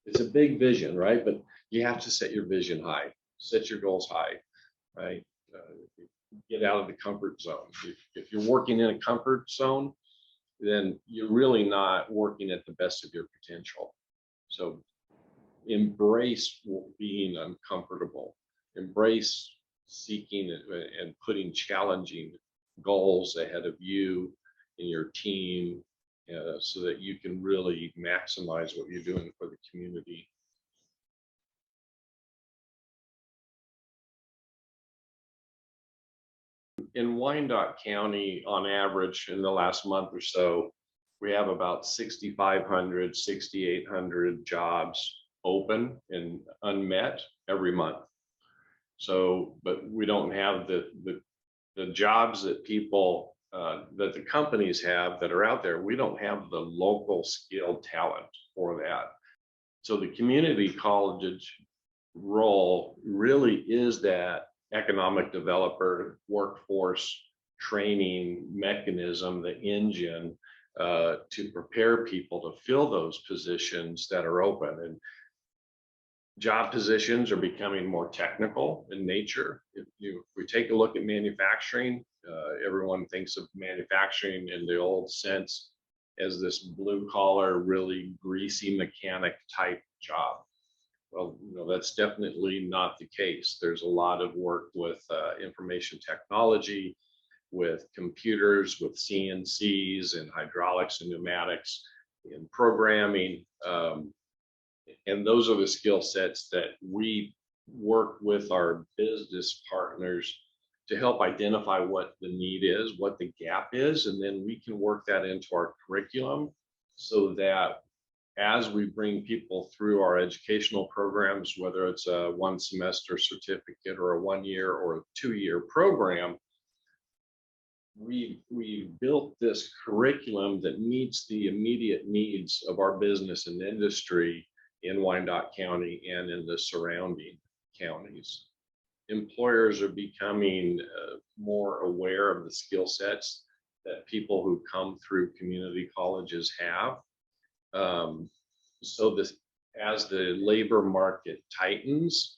it's a big vision, right? But you have to set your vision high, set your goals high, right? Get out of the comfort zone. If you're working in a comfort zone, then you're really not working at the best of your potential. So embrace being uncomfortable, embrace seeking and putting challenging goals ahead of you and your team, so that you can really maximize what you're doing for the community. In Wyandotte County, on average, in the last month or so, we have about 6,500, 6,800 jobs open and unmet every month. So, but we don't have the jobs that people, that the companies have that are out there. We don't have the local skilled talent for that. So the community college role really is that economic developer, workforce training mechanism, the engine, to prepare people to fill those positions that are open. And job positions are becoming more technical in nature. If we take a look at manufacturing, everyone thinks of manufacturing in the old sense as this blue collar, really greasy mechanic type job. Well, that's definitely not the case. There's a lot of work with information technology, with computers, with CNCs and hydraulics and pneumatics and programming. And those are the skill sets that we work with our business partners to help identify what the need is, what the gap is, and then we can work that into our curriculum so that as we bring people through our educational programs, whether it's a 1 semester certificate or a 1 year or a 2 year program, we built this curriculum that meets the immediate needs of our business and industry in Wyandotte County and in the surrounding counties. Employers are becoming more aware of the skill sets that people who come through community colleges have. So this, as the labor market tightens,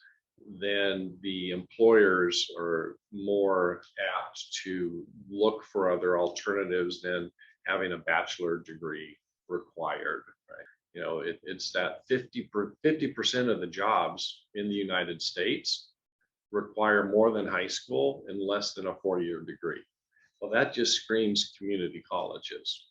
then the employers are more apt to look for other alternatives than having a bachelor degree required, right? It's that 50% of the jobs in the United States require more than high school and less than a 4-year degree. Well, that just screams community colleges.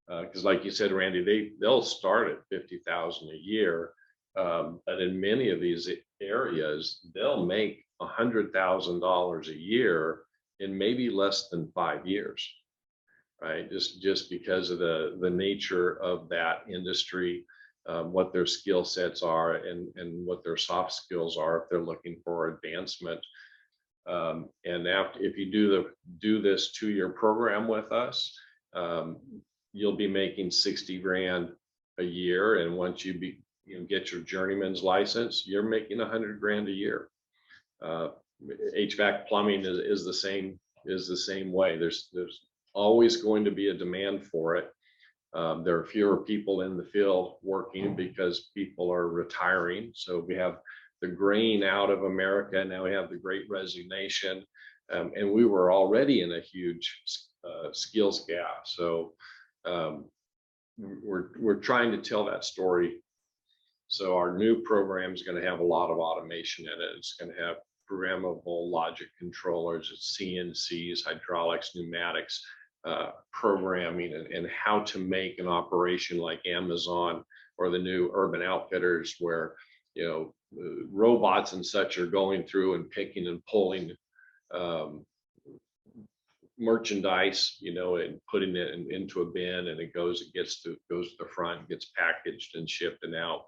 Because like you said, Randy, they'll start at 50,000 a year, but in many of these areas, they'll make $100,000 a year in maybe less than 5 years, right? Just because of the nature of that industry, what their skill sets are and what their soft skills are if they're looking for advancement. And after, if you do this 2-year program with us, you'll be making 60 grand a year, and once you get your journeyman's license, you're making 100 grand a year. HVAC plumbing is the same way. There's always going to be a demand for it. There are fewer people in the field working because people are retiring. So we have the graying out of America. Now we have the Great Resignation, and we were already in a huge skills gap. So we're trying to tell that story. So our new program is going to have a lot of automation in it. It's going to have programmable logic controllers, it's CNCs, hydraulics, pneumatics, programming, and how to make an operation like Amazon or the new Urban Outfitters, where robots and such are going through and picking and pulling merchandise, and putting it into a bin, and it goes to the front, gets packaged and shipped and out.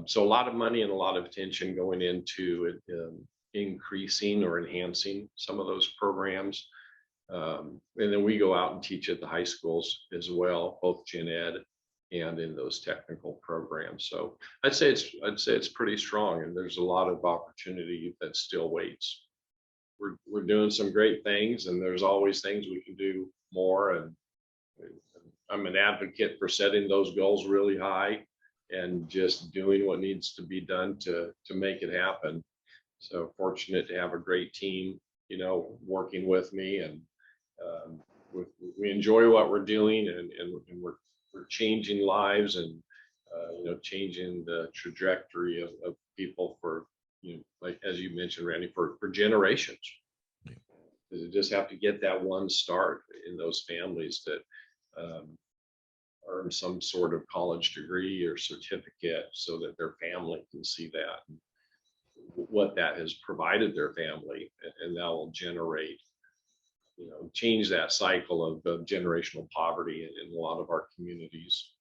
So a lot of money and a lot of attention going into increasing or enhancing some of those programs. And then we go out and teach at the high schools as well, both gen ed and in those technical programs. So I'd say it's pretty strong, and there's a lot of opportunity that still waits. We're doing some great things, and there's always things we can do more. And I'm an advocate for setting those goals really high, and just doing what needs to be done to make it happen. So fortunate to have a great team, working with me, and um, we enjoy what we're doing, and we're changing lives, and changing the trajectory of people for, like as you mentioned, Randy, for generations. You just have to get that one start in those families that um, earn some sort of college degree or certificate, so that their family can see that, and what that has provided their family, and that will generate, change that cycle of generational poverty in a lot of our communities.